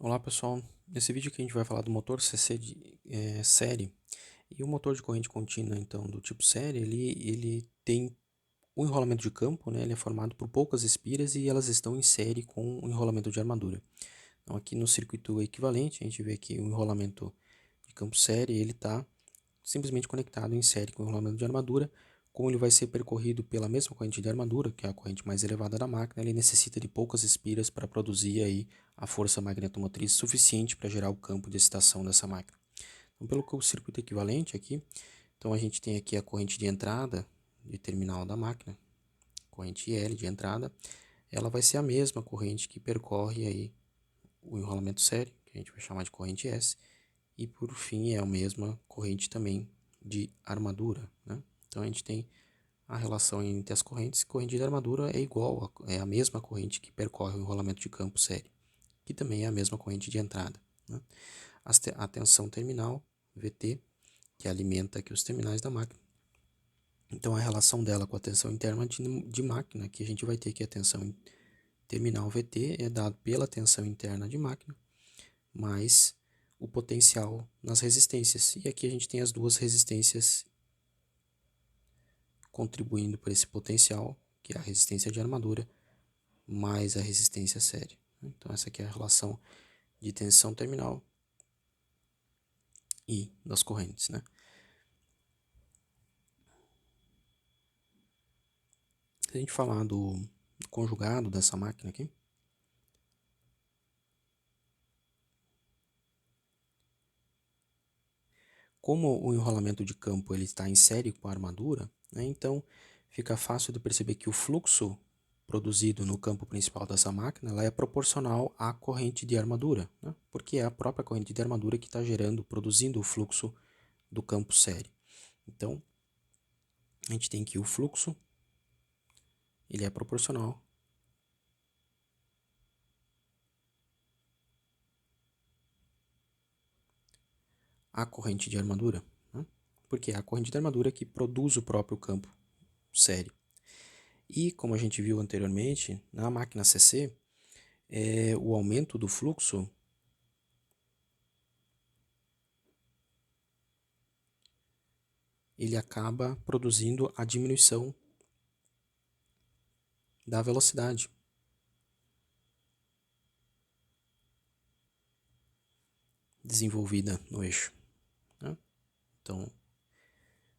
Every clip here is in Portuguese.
Olá pessoal, nesse vídeo aqui a gente vai falar do motor CC de série. E o motor de corrente contínua então do tipo série, ele tem o enrolamento de campo, né? Ele é formado por poucas espiras e elas estão em série com o enrolamento de armadura. Então aqui no circuito equivalente a gente vê que o enrolamento de campo série ele está simplesmente conectado em série com o enrolamento de armadura. Como ele vai ser percorrido pela mesma corrente de armadura, que é a corrente mais elevada da máquina, ele necessita de poucas espiras para produzir aí a força magnetomotriz suficiente para gerar o campo de excitação dessa máquina. Então, pelo que o circuito equivalente aqui, então a gente tem aqui a corrente de entrada de terminal da máquina, corrente L de entrada, ela vai ser a mesma corrente que percorre aí o enrolamento série, que a gente vai chamar de corrente S, e por fim é a mesma corrente também de armadura, né? Então a gente tem a relação entre as correntes. Corrente de armadura é igual, é a mesma corrente que percorre o enrolamento de campo série, que também é a mesma corrente de entrada, né? A tensão terminal, VT, que alimenta aqui os terminais da máquina. Então a relação dela com a tensão interna de máquina, que a gente vai ter que a tensão terminal VT é dado pela tensão interna de máquina, mais o potencial nas resistências. E aqui a gente tem as duas resistências contribuindo para esse potencial, que é a resistência de armadura, mais a resistência série. Então essa aqui é a relação de tensão terminal e das correntes, né? Se a gente falar do conjugado dessa máquina aqui, como o enrolamento de campo ele está em série com a armadura, né, então fica fácil de perceber que o fluxo produzido no campo principal dessa máquina ela é proporcional à corrente de armadura, né, porque é a própria corrente de armadura que está produzindo o fluxo do campo série. Então, a gente tem que o fluxo ele é proporcional à corrente de armadura, né, porque é a corrente de armadura que produz o próprio campo série. E como a gente viu anteriormente, na máquina CC, o aumento do fluxo ele acaba produzindo a diminuição da velocidade. Desenvolvida no eixo, né? Então,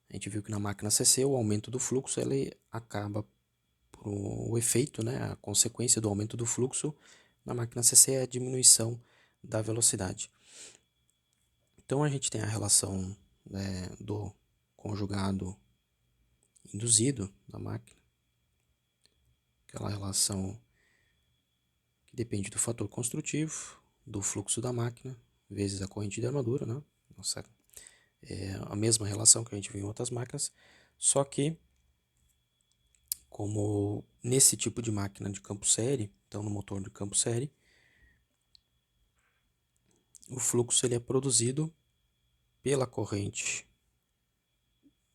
a gente viu que na máquina CC o aumento do fluxo ele acaba por o efeito, né? A consequência do aumento do fluxo na máquina CC é a diminuição da velocidade. Então a gente tem a relação, né, do conjugado induzido da máquina, aquela relação que depende do fator construtivo, do fluxo da máquina, vezes a corrente de armadura, né? Nossa, é a mesma relação que a gente viu em outras máquinas, só que como nesse tipo de máquina de campo série, então no motor de campo série, o fluxo ele é produzido pela corrente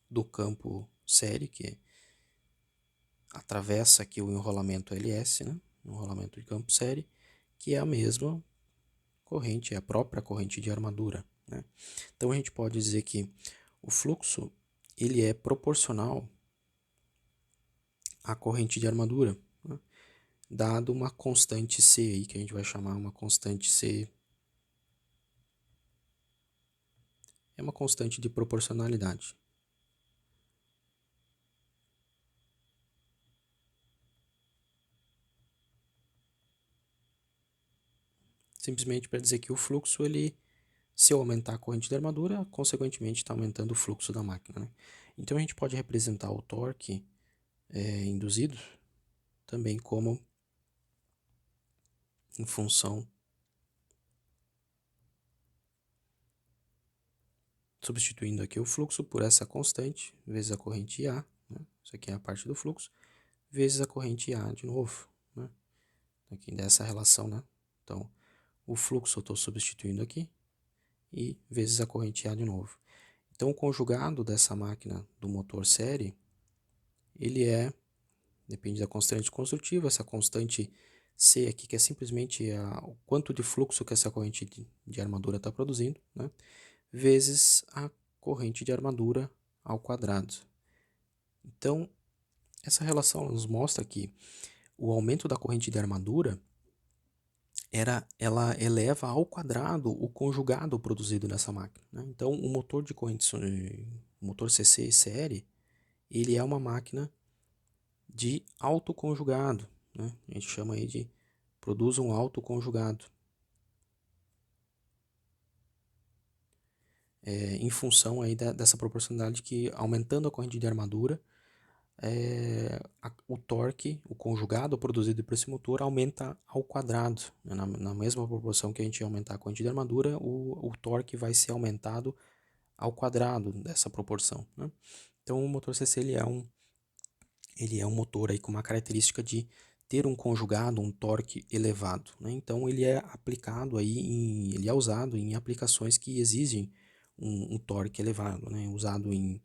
do campo série, que atravessa aqui o enrolamento LS, né? O enrolamento de campo série, que é a mesma corrente, é a própria corrente de armadura, né? Então a gente pode dizer que o fluxo ele é proporcional à corrente de armadura, né, dado uma constante C aí, que a gente vai chamar uma constante C, é uma constante de proporcionalidade. Simplesmente para dizer que o fluxo, ele, se eu aumentar a corrente de armadura, consequentemente está aumentando o fluxo da máquina, né? Então a gente pode representar o torque induzido também como em função, substituindo aqui o fluxo por essa constante, vezes a corrente IA, né? Isso aqui é a parte do fluxo, vezes a corrente IA de novo, né? Aqui dessa relação, né? Então, o fluxo eu estou substituindo aqui e vezes a corrente A de novo. Então, o conjugado dessa máquina do motor série, ele depende da constante construtiva, essa constante C aqui, que é simplesmente o quanto de fluxo que essa corrente de armadura está produzindo, né? Vezes a corrente de armadura ao quadrado. Então, essa relação nos mostra que o aumento da corrente de armadura ela eleva ao quadrado o conjugado produzido nessa máquina, né? Então, o motor de corrente, o motor CC série, ele é uma máquina de alto conjugado, né? A gente chama aí de produz um alto conjugado. Em função aí dessa proporcionalidade que, aumentando a corrente de armadura, o torque, o conjugado produzido por esse motor aumenta ao quadrado, né? Na mesma proporção que a gente aumentar a corrente de armadura, o torque vai ser aumentado ao quadrado dessa proporção, né? Então o motor CC ele é um motor aí com uma característica de ter um conjugado, um torque elevado, né? Então ele é aplicado aí ele é usado em aplicações que exigem um torque elevado, né? Usado em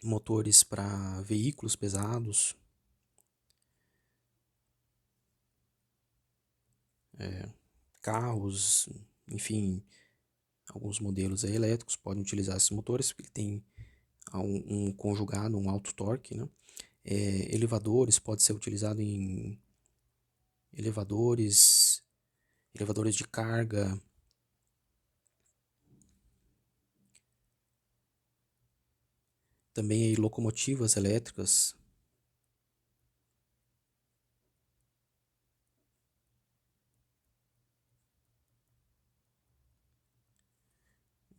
motores para veículos pesados, carros, enfim, alguns modelos aí elétricos podem utilizar esses motores, porque ele tem um conjugado, um alto torque, né? Elevadores pode ser utilizado em elevadores de carga, também aí locomotivas elétricas,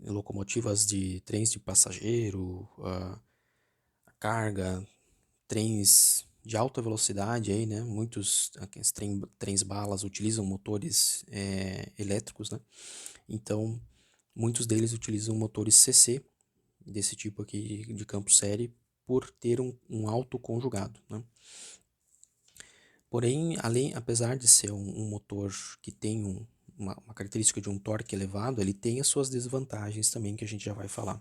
locomotivas de trens de passageiro, carga, trens de alta velocidade aí, né? Muitos aqueles trens balas utilizam motores elétricos, né? Então, muitos deles utilizam motores CC desse tipo aqui de campo série por ter um alto conjugado, né? Porém, apesar de ser um motor que tem uma característica de um torque elevado, ele tem as suas desvantagens também que a gente já vai falar.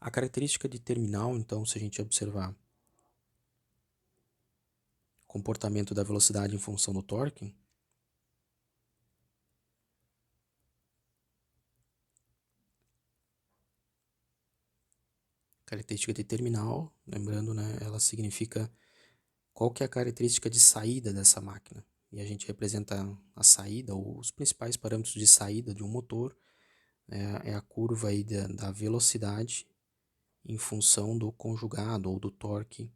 A característica de terminal, então, se a gente observar comportamento da velocidade em função do torque, característica de terminal, lembrando, né, ela significa qual que é a característica de saída dessa máquina. E a gente representa a saída, ou os principais parâmetros de saída de um motor, é a curva aí da velocidade em função do conjugado ou do torque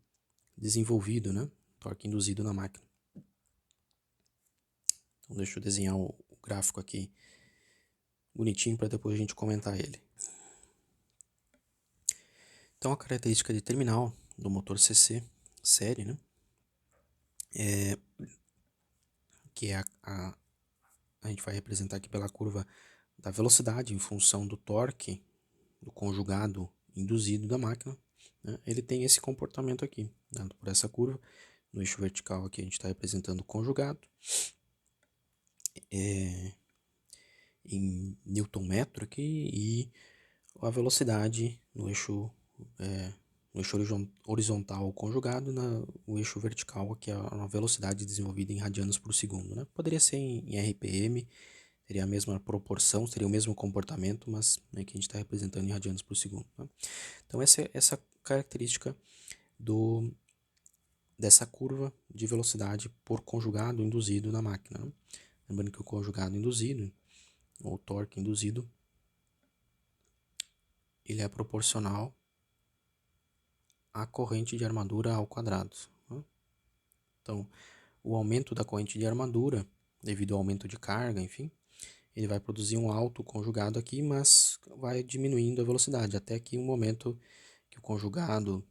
desenvolvido, né? Torque induzido na máquina. Então deixa eu desenhar o gráfico aqui bonitinho para depois a gente comentar ele. Então a característica de terminal do motor CC série, né? Que é a gente vai representar aqui pela curva da velocidade em função do torque do conjugado induzido da máquina, né? Ele tem esse comportamento aqui, dado por essa curva. No eixo vertical aqui a gente está representando o conjugado em Newton metro aqui, e a velocidade no eixo horizontal conjugado, no eixo vertical, que é a velocidade desenvolvida em radianos por segundo, né? Poderia ser em RPM, teria a mesma proporção, teria o mesmo comportamento, mas né, que a gente está representando em radianos por segundo, né? Então essa característica dessa curva de velocidade por conjugado induzido na máquina, né? Lembrando que o conjugado induzido, ou torque induzido, ele é proporcional à corrente de armadura ao quadrado, né? Então, o aumento da corrente de armadura, devido ao aumento de carga, enfim, ele vai produzir um alto conjugado aqui, mas vai diminuindo a velocidade, até que um momento que o conjugado,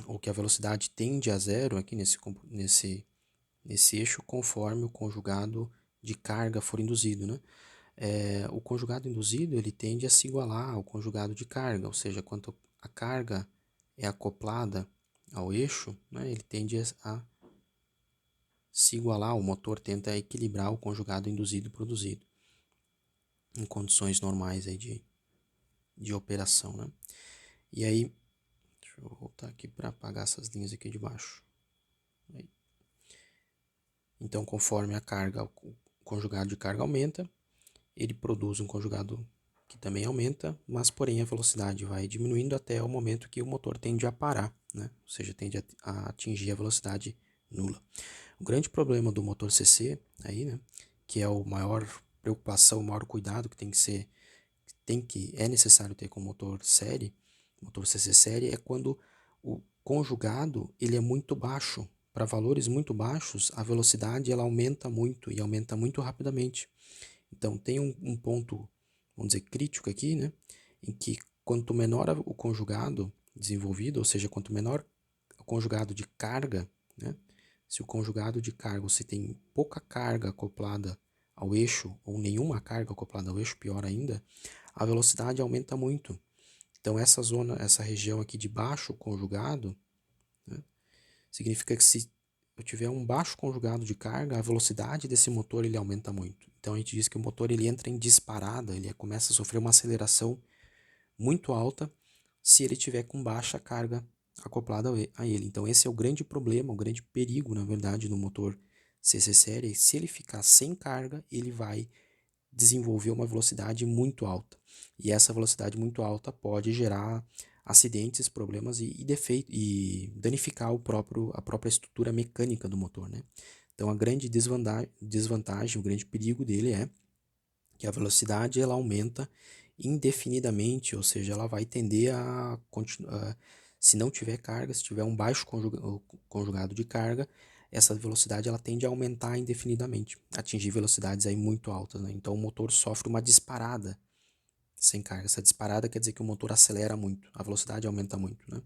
ou que a velocidade tende a zero aqui nesse eixo, conforme o conjugado de carga for induzido, né? O conjugado induzido ele tende a se igualar ao conjugado de carga, ou seja, quanto a carga é acoplada ao eixo, né, ele tende a se igualar, o motor tenta equilibrar o conjugado induzido e produzido em condições normais aí de operação, né? E aí, deixa eu voltar aqui para apagar essas linhas aqui de baixo. Aí. Então, conforme a carga, o conjugado de carga aumenta, ele produz um conjugado que também aumenta, mas porém a velocidade vai diminuindo até o momento que o motor tende a parar, né? Ou seja, tende a atingir a velocidade nula. O grande problema do motor CC aí, né, que é o maior preocupação, o maior cuidado que é necessário ter com o motor série, motor CC série, é quando o conjugado ele é muito baixo. Para valores muito baixos, a velocidade ela aumenta muito e aumenta muito rapidamente. Então tem um ponto, vamos dizer, crítico aqui, né, em que quanto menor o conjugado desenvolvido, ou seja, quanto menor o conjugado de carga, né, se o conjugado de carga você tem pouca carga acoplada ao eixo ou nenhuma carga acoplada ao eixo, pior ainda, a velocidade aumenta muito. Então essa região aqui de baixo conjugado, né, significa que se eu tiver um baixo conjugado de carga, a velocidade desse motor ele aumenta muito. Então a gente diz que o motor ele entra em disparada, ele começa a sofrer uma aceleração muito alta se ele tiver com baixa carga acoplada a ele. Então esse é o grande problema, o grande perigo, na verdade, no motor CC série. Se ele ficar sem carga, ele vai desenvolver uma velocidade muito alta. E essa velocidade muito alta pode gerar acidentes, problemas e defeito, e danificar a própria estrutura mecânica do motor, né? Então a grande desvantagem, o grande perigo dele é que a velocidade ela aumenta indefinidamente, ou seja, ela vai tender a continuar, se não tiver carga, se tiver um baixo conjugado de carga, essa velocidade ela tende a aumentar indefinidamente, atingir velocidades aí muito altas, né? Então o motor sofre uma disparada sem carga. Essa disparada quer dizer que o motor acelera muito, a velocidade aumenta muito, né?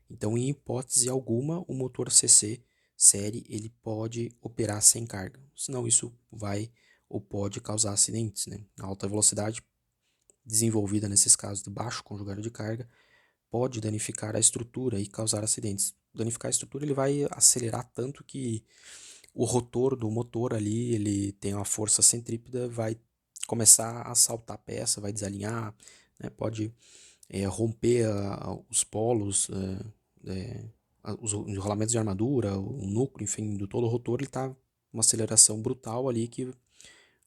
Então, em hipótese alguma, o motor CC série ele pode operar sem carga, senão isso vai ou pode causar acidentes, né? A alta velocidade desenvolvida nesses casos de baixo conjugado de carga pode danificar a estrutura e causar acidentes. Danificar a estrutura, ele vai acelerar tanto que o rotor do motor ali, ele tem uma força centrípeta, vai começar a saltar a peça, vai desalinhar, né? Pode romper os polos, os enrolamentos de armadura, o núcleo, enfim, do todo o rotor, ele está uma aceleração brutal ali que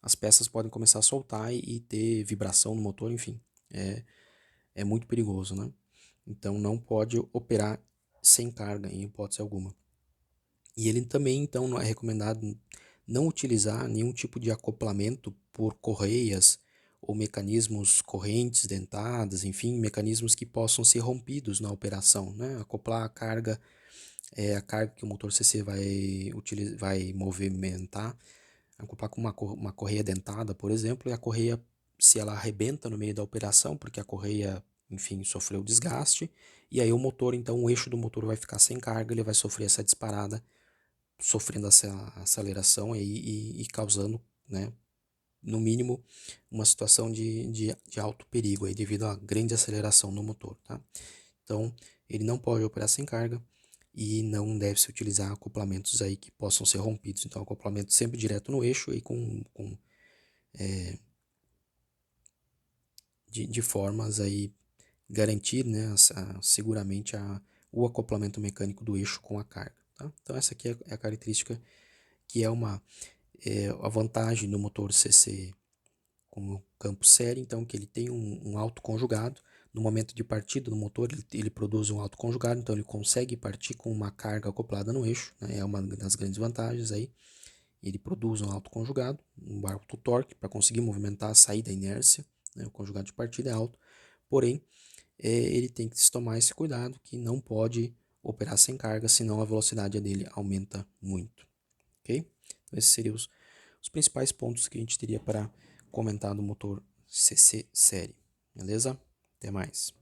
as peças podem começar a soltar e ter vibração no motor, enfim, é, é muito perigoso, né? Então não pode operar sem carga em hipótese alguma. E ele também, então, não é recomendado não utilizar nenhum tipo de acoplamento por correias ou mecanismos correntes dentadas, enfim, mecanismos que possam ser rompidos na operação, né? Acoplar a carga que o motor CC vai movimentar, acoplar com uma correia dentada, por exemplo, e a correia, se ela arrebenta no meio da operação, porque a correia, enfim, sofreu desgaste, e aí o motor, então o eixo do motor vai ficar sem carga, ele vai sofrer essa disparada, sofrendo essa aceleração e causando, né, no mínimo, uma situação de alto perigo aí, devido à grande aceleração no motor, tá? Então, ele não pode operar sem carga e não deve se utilizar acoplamentos aí que possam ser rompidos. Então, acoplamento sempre direto no eixo e de formas aí garantir, né, seguramente o acoplamento mecânico do eixo com a carga, tá? Então, essa aqui é a característica que é a vantagem do motor CC com o campo série, então que ele tem um alto conjugado. No momento de partida do motor, ele produz um alto conjugado, então ele consegue partir com uma carga acoplada no eixo, né? É uma das grandes vantagens aí. Ele produz um alto conjugado, um alto torque para conseguir movimentar, sair da inércia, né? O conjugado de partida é alto, porém ele tem que se tomar esse cuidado que não pode operar sem carga, senão a velocidade dele aumenta muito, ok? Então esses seriam os principais pontos que a gente teria para comentar do motor CC série, beleza? Até mais.